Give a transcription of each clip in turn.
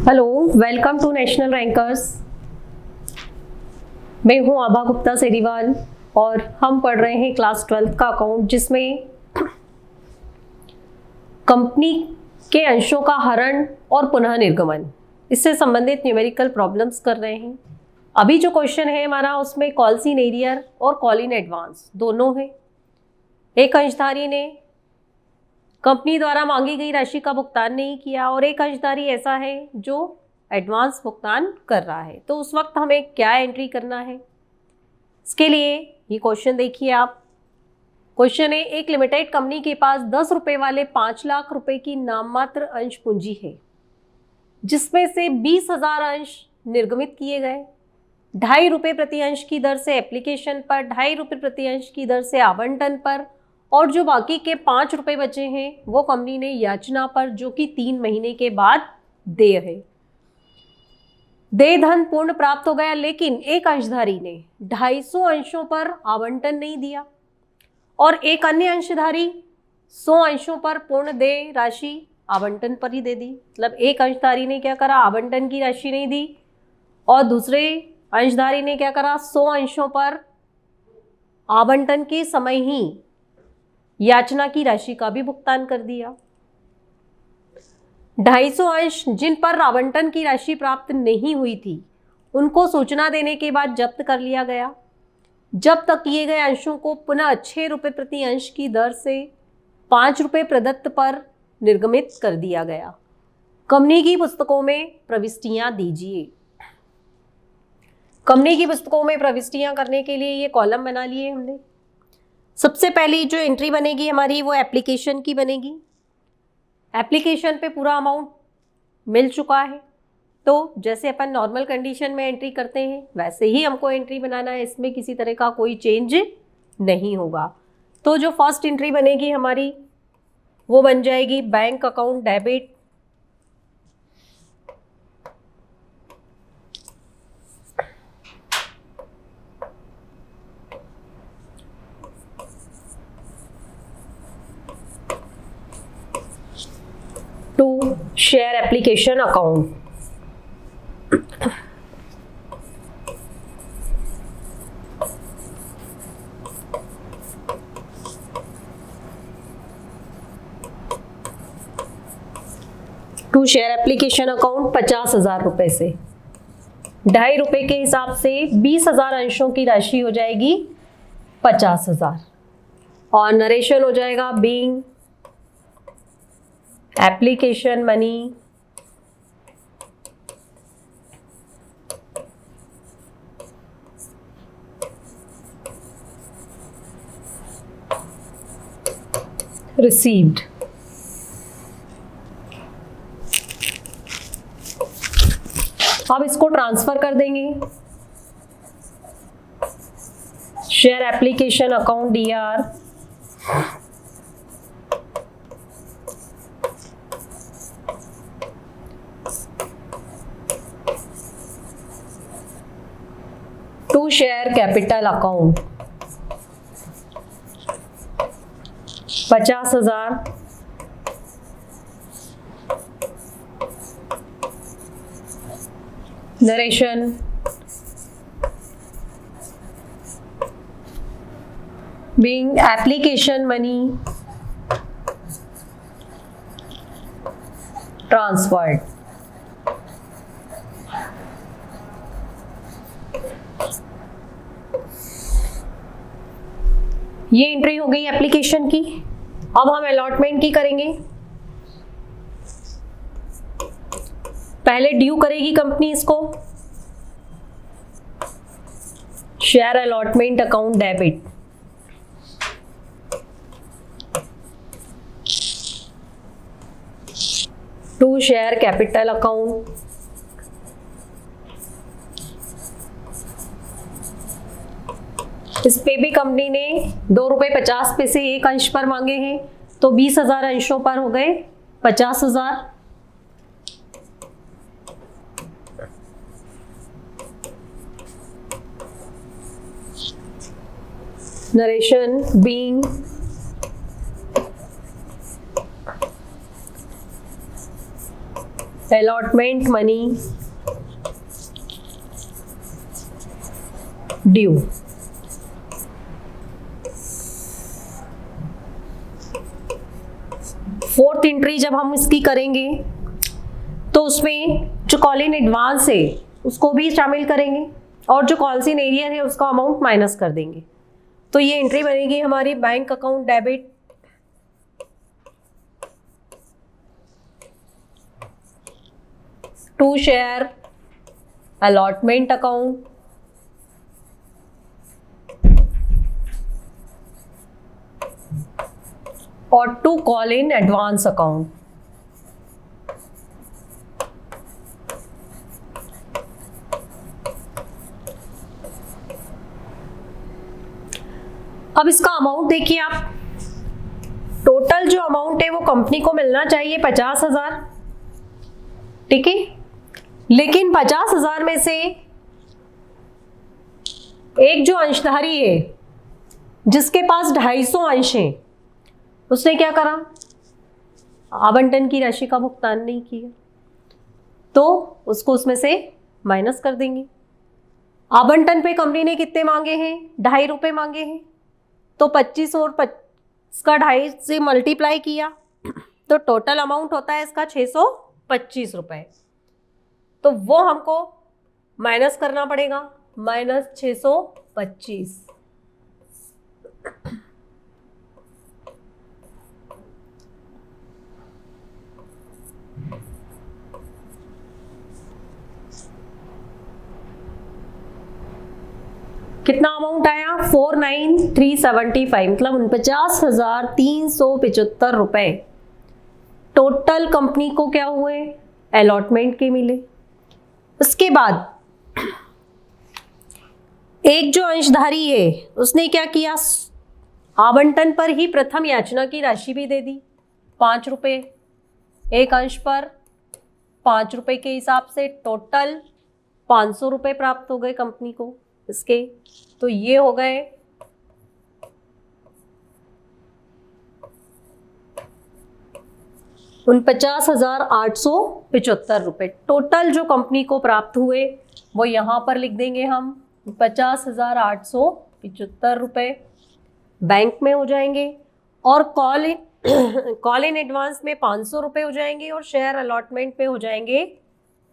Hello, welcome to National Rankers. मैं हूं आभा गुप्ता सेरीवाल और हम पढ़ रहे हैं क्लास 12 का अकाउंट, जिसमें कंपनी के अंशों का हरण और पुनः निर्गमन, इससे संबंधित न्यूमेरिकल प्रॉब्लम्स कर रहे हैं। अभी जो क्वेश्चन है हमारा, उसमें कॉल्स इन एरियर और कॉल इन एडवांस दोनों है। एक अंशधारी ने कंपनी द्वारा मांगी गई राशि का भुगतान नहीं किया और एक अंशधारी ऐसा है जो एडवांस भुगतान कर रहा है, तो उस वक्त हमें क्या एंट्री करना है। इसके लिए ये क्वेश्चन देखिए आप। क्वेश्चन है, एक लिमिटेड कंपनी के पास 10 रुपए वाले 5 लाख रुपए की नाममात्र अंश पूंजी है, जिसमें से 20,000 अंश निर्गमित किए गए। 2.5 रुपये प्रति अंश की दर से एप्लीकेशन पर, 2.5 रुपये प्रति अंश की दर से आवंटन पर, और जो बाकी के 5 रुपये बचे हैं वो कंपनी ने याचना पर, जो कि 3 महीने के बाद देय है। देय धन पूर्ण प्राप्त हो गया, लेकिन एक अंशधारी ने 250 अंशों पर आवंटन नहीं दिया और एक अन्य अंशधारी 100 अंशों पर पूर्ण देय राशि आवंटन पर ही दे दी। मतलब एक अंशधारी ने क्या करा, आवंटन की राशि नहीं दी, और दूसरे अंशधारी ने क्या करा, 100 अंशों पर आवंटन के समय ही याचना की राशि का भी भुगतान कर दिया। 250 अंश जिन पर आवंटन की राशि प्राप्त नहीं हुई थी, उनको सूचना देने के बाद जब्त कर लिया गया। जब्त तक किए गए अंशों को पुनः 6 रुपये प्रति अंश की दर से 5 रुपये प्रदत्त पर निर्गमित कर दिया गया। कंपनी की पुस्तकों में प्रविष्टियां दीजिए। कंपनी की पुस्तकों में प्रविष्टियां करने के लिए ये कॉलम बना लिए हमने। सबसे पहली जो एंट्री बनेगी हमारी, वो एप्लीकेशन की बनेगी। एप्लीकेशन पे पूरा अमाउंट मिल चुका है, तो जैसे अपन नॉर्मल कंडीशन में एंट्री करते हैं वैसे ही हमको एंट्री बनाना है, इसमें किसी तरह का कोई चेंज नहीं होगा। तो जो फर्स्ट एंट्री बनेगी हमारी, वो बन जाएगी bank account debit. To share application account. To share application account 50,000 रुपए से 2.5 रुपये के हिसाब से 20,000 अंशों की राशि हो जाएगी 50,000, और नरेशन हो जाएगा बीइंग एप्लीकेशन मनी रिसीव्ड। अब इसको ट्रांसफर कर देंगे। Share application account DR to share capital account 50,000 narration being application money transferred. ये एंट्री हो गई एप्लीकेशन की। अब हम अलॉटमेंट की करेंगे। पहले ड्यू करेगी कंपनी इसको। Share allotment account debit. To share capital account इस पे भी कंपनी ने 2 रुपये 50 पैसे एक अंश पर मांगे हैं, तो 20,000 अंशों पर हो गए 50,000। Narration being allotment money due। Fourth entry जब हम इसकी करेंगे तो उसमें जो कॉल इन एडवांस है उसको भी शामिल करेंगे और जो कॉल्स इन एरियर है उसका अमाउंट माइनस कर देंगे। तो ये एंट्री बनेगी हमारी bank account debit to share allotment account और to call in advance account. अब इसका अमाउंट देखिए आप, टोटल जो अमाउंट है वो कंपनी को मिलना चाहिए 50,000, ठीक है। लेकिन 50,000 में से एक जो अंशधारी है जिसके पास 250 अंश है उसने क्या करा, आवंटन की राशि का भुगतान नहीं किया, तो उसको उसमें से माइनस कर देंगे। आवंटन पे कंपनी ने कितने मांगे हैं, 2.5 रुपये मांगे हैं, तो 25 और इसका 2.5 से मल्टीप्लाई किया तो टोटल अमाउंट होता है इसका 625 रुपये। तो वो हमको माइनस करना पड़ेगा, -625। कितना अमाउंट आया, 49,375, मतलब 49,375 रुपए टोटल कंपनी को क्या हुए, अलॉटमेंट के मिले। उसके बाद एक जो अंशधारी है उसने क्या किया, आवंटन पर ही प्रथम याचना की राशि भी दे दी 5 रुपये, एक अंश पर 5 रुपये के हिसाब से टोटल 500 रुपये प्राप्त हो गए कंपनी को इसके। तो ये हो गए 49,875 रुपये टोटल जो कंपनी को प्राप्त हुए, वो यहाँ पर लिख देंगे हम 50,875 रुपये बैंक में हो जाएंगे, और कॉल इन एडवांस में 500 रुपये हो जाएंगे, और शेयर अलॉटमेंट पे हो जाएंगे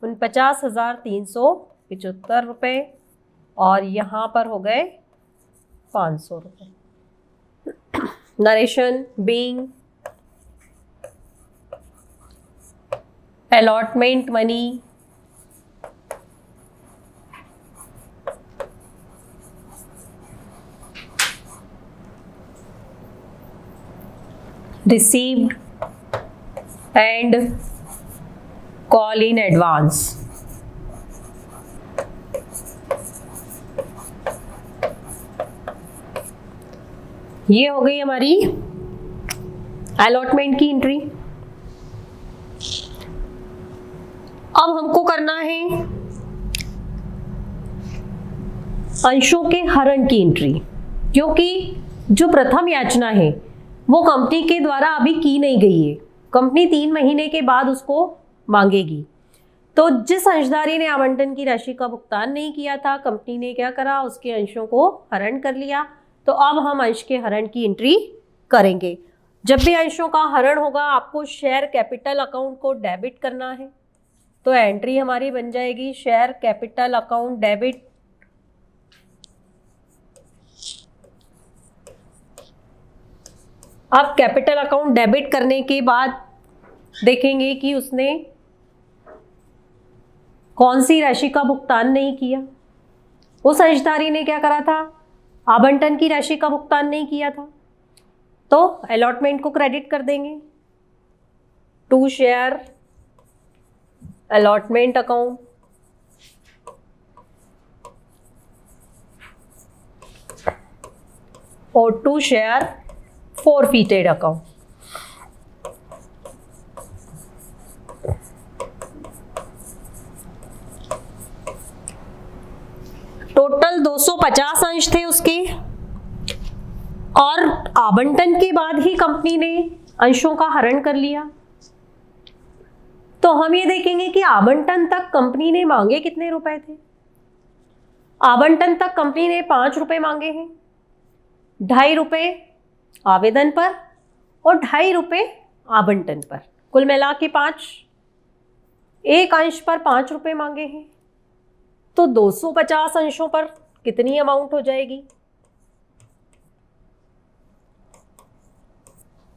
49,375 रुपये, और यहाँ पर हो गए 500 रुपये। Narration being allotment money received and call in advance। ये हो गई हमारी अलॉटमेंट की एंट्री। अब हमको करना है अंशों के हरण की एंट्री, क्योंकि जो प्रथम याचना है वो कंपनी के द्वारा अभी की नहीं गई है, कंपनी 3 महीने के बाद उसको मांगेगी। तो जिस अंशधारी ने आवंटन की राशि का भुगतान नहीं किया था, कंपनी ने क्या करा, उसके अंशों को हरण कर लिया। तो अब हम अंश के हरण की एंट्री करेंगे। जब भी अंशों का हरण होगा आपको शेयर कैपिटल अकाउंट को डेबिट करना है, तो एंट्री हमारी बन जाएगी शेयर कैपिटल अकाउंट डेबिट अब कैपिटल अकाउंट डेबिट करने के बाद देखेंगे कि उसने कौन सी राशि का भुगतान नहीं किया। उस अंशधारी ने क्या करा था, आवंटन की राशि का भुगतान नहीं किया था, तो अलॉटमेंट को क्रेडिट कर देंगे टू शेयर अलॉटमेंट अकाउंट और टू शेयर फॉरफीटेड अकाउंट। टोटल 250 अंश थे उसके, और आवंटन के बाद ही कंपनी ने अंशों का हरण कर लिया। तो हम ये देखेंगे कि आवंटन तक कंपनी ने मांगे कितने रुपए थे। आवंटन तक कंपनी ने 5 रुपए मांगे हैं, 2.5 रुपए आवेदन पर और 2.5 रुपए आवंटन पर, कुल मिला के 5। एक अंश पर 5 रुपए मांगे हैं, तो 250 अंशों पर कितनी अमाउंट हो जाएगी?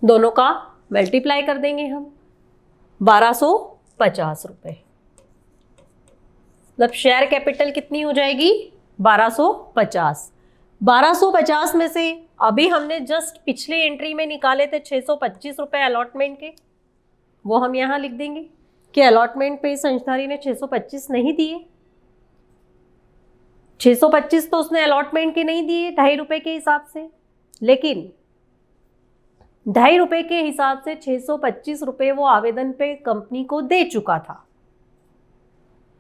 दोनों का मल्टीप्लाई कर देंगे हम, 1250 रुपए। मतलब शेयर कैपिटल कितनी हो जाएगी? 1250। 1250 में से अभी हमने जस्ट पिछले एंट्री में निकाले थे 625 रुपए अलॉटमेंट के, वो हम यहां लिख देंगे कि अलॉटमेंट पे संस्थारी ने 625 नहीं दिए। 625 तो उसने अलॉटमेंट के नहीं दिए 2.5 रुपए के हिसाब से, लेकिन 2.5 रुपए के हिसाब से 625 रुपए वो आवेदन पे कंपनी को दे चुका था।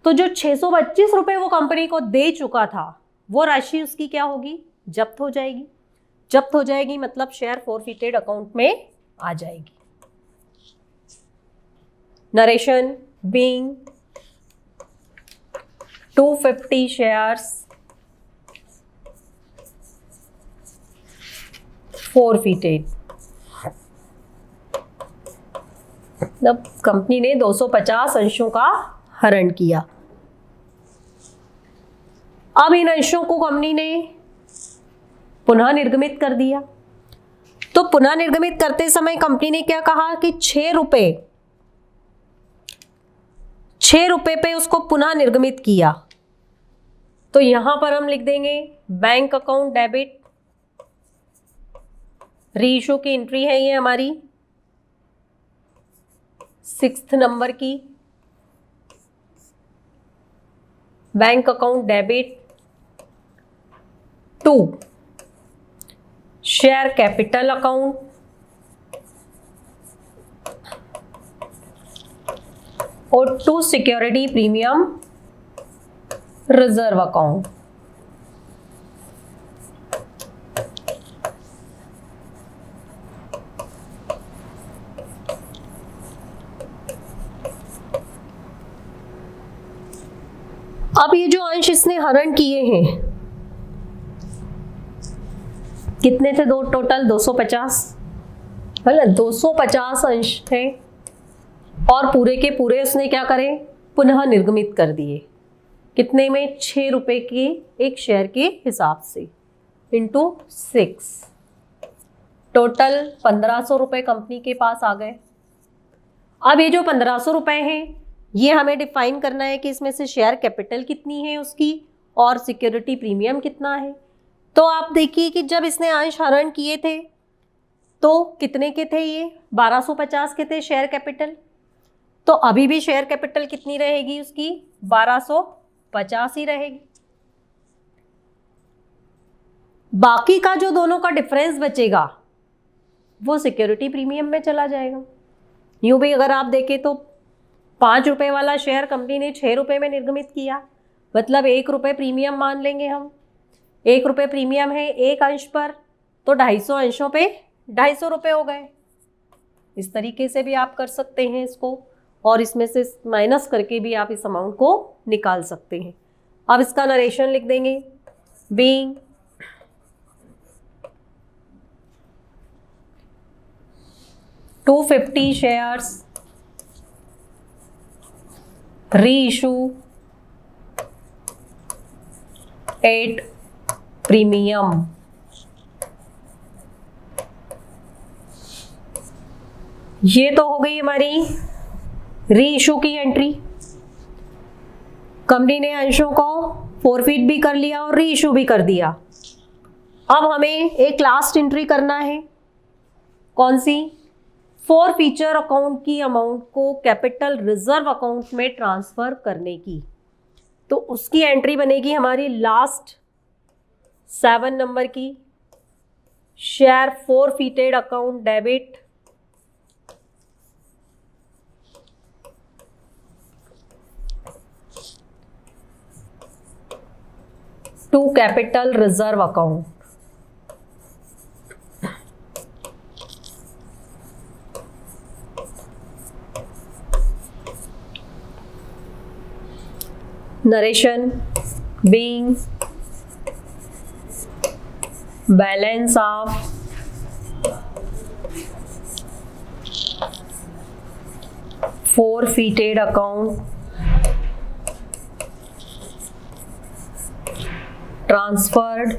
तो जो 625 रुपए वो कंपनी को दे चुका था, वो राशि उसकी क्या होगी? जब्त हो जाएगी। जब्त हो जाएगी मतलब शेयर फोरफिटेड अकाउंट में आ जाएगी। नरेशन बीइंग 250 शेयर्स फोरफिटेड, मतलब कंपनी ने 250 अंशों का हरण किया। अब इन अंशों को कंपनी ने पुनः निर्गमित कर दिया। तो पुनः निर्गमित करते समय कंपनी ने क्या कहा कि 6 रुपए पे उसको पुनः निर्गमित किया। तो यहां पर हम लिख देंगे बैंक अकाउंट डेबिट, रीइश्यू की एंट्री है ये हमारी 6th नंबर की। Bank account debit to share capital account और to security premium reserve account. अब ये जो अंश इसने हरण किए हैं कितने थे? दो टोटल 250, है ना? 250 अंश थे और पूरे के पूरे उसने क्या करे? पुनः निर्गमित कर दिए। कितने में? 6 रुपए के एक शेयर के हिसाब से इंटू 6, टोटल 1500 रुपए कंपनी के पास आ गए। अब ये जो 1500 रुपए हैं ये हमें डिफाइन करना है कि इसमें से शेयर कैपिटल कितनी है उसकी और सिक्योरिटी प्रीमियम कितना है। तो आप देखिए कि जब इसने अंश हरण किए थे तो कितने के थे? ये 1250 के थे शेयर कैपिटल। तो अभी भी शेयर कैपिटल कितनी रहेगी उसकी? 1250 ही रहेगी। बाकी का जो दोनों का डिफरेंस बचेगा वो सिक्योरिटी प्रीमियम में चला जाएगा। यूं भी अगर आप देखें तो 5 रुपए वाला शेयर कंपनी ने 6 रुपए में निर्गमित किया, मतलब 1 रुपए प्रीमियम मान लेंगे हम। 1 रुपए प्रीमियम है एक अंश पर, तो 250 अंशों पे 250 रुपए हो गए। इस तरीके से भी आप कर सकते हैं इसको, और इसमें से माइनस करके भी आप इस अमाउंट को निकाल सकते हैं। अब इसका नरेशन लिख देंगे, being $250 shares reissue at premium. ये तो हो गई हमारी रीइश्यू की एंट्री। कंपनी ने अंशों को फोरफिट भी कर लिया और रीइश्यू भी कर दिया। अब हमें एक लास्ट एंट्री करना है, कौन सी? फोरफीचर अकाउंट की अमाउंट को कैपिटल रिजर्व अकाउंट में ट्रांसफर करने की। तो उसकी एंट्री बनेगी हमारी लास्ट 7 नंबर की, share forfeited account debit to capital reserve account. Narration being balance of forfeited account transferred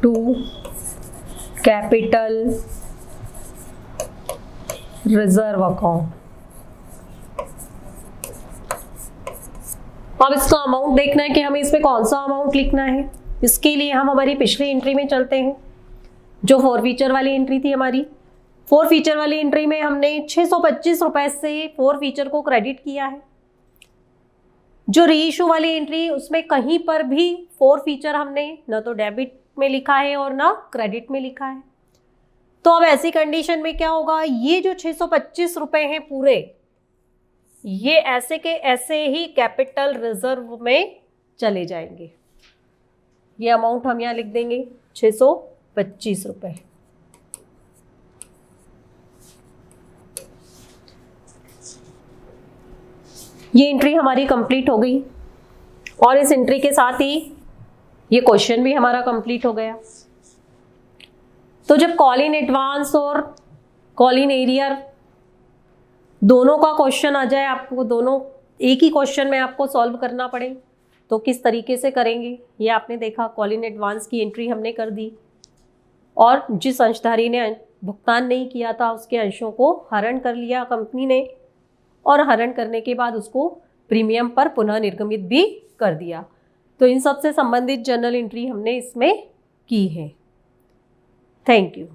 to capital reserve account. अब इसका अमाउंट देखना है कि हमें इसमें कौन सा अमाउंट लिखना है। इसके लिए हम हमारी पिछली एंट्री में चलते हैं, जो फोर फीचर वाली एंट्री थी हमारी। फोर फीचर वाली एंट्री में हमने 625 रुपए से फोर फीचर को क्रेडिट किया है। जो रीइशू वाली एंट्री, उसमें कहीं पर भी फोर फीचर हमने न तो डेबिट में लिखा है और ना क्रेडिट में लिखा है। तो अब ऐसी कंडीशन में क्या होगा, ये जो 625 रुपए हैं पूरे, ये ऐसे के ऐसे ही कैपिटल रिजर्व में चले जाएंगे। ये अमाउंट हम यहां लिख देंगे 625 रुपए। ये एंट्री हमारी कंप्लीट हो गई और इस एंट्री के साथ ही ये क्वेश्चन भी हमारा कंप्लीट हो गया। तो जब कॉल इन एडवांस और कॉल इन एरियर दोनों का क्वेश्चन आ जाए, आपको दोनों एक ही क्वेश्चन में आपको सॉल्व करना पड़े, तो किस तरीके से करेंगे ये आपने देखा। कॉल इन एडवांस की एंट्री हमने कर दी और जिस अंशधारी ने भुगतान नहीं किया था उसके अंशों को हरण कर लिया कंपनी ने, और हरण करने के बाद उसको प्रीमियम पर पुनः निर्गमित भी कर दिया। तो इन सब से संबंधित जर्नल एंट्री हमने इसमें की है। Thank you.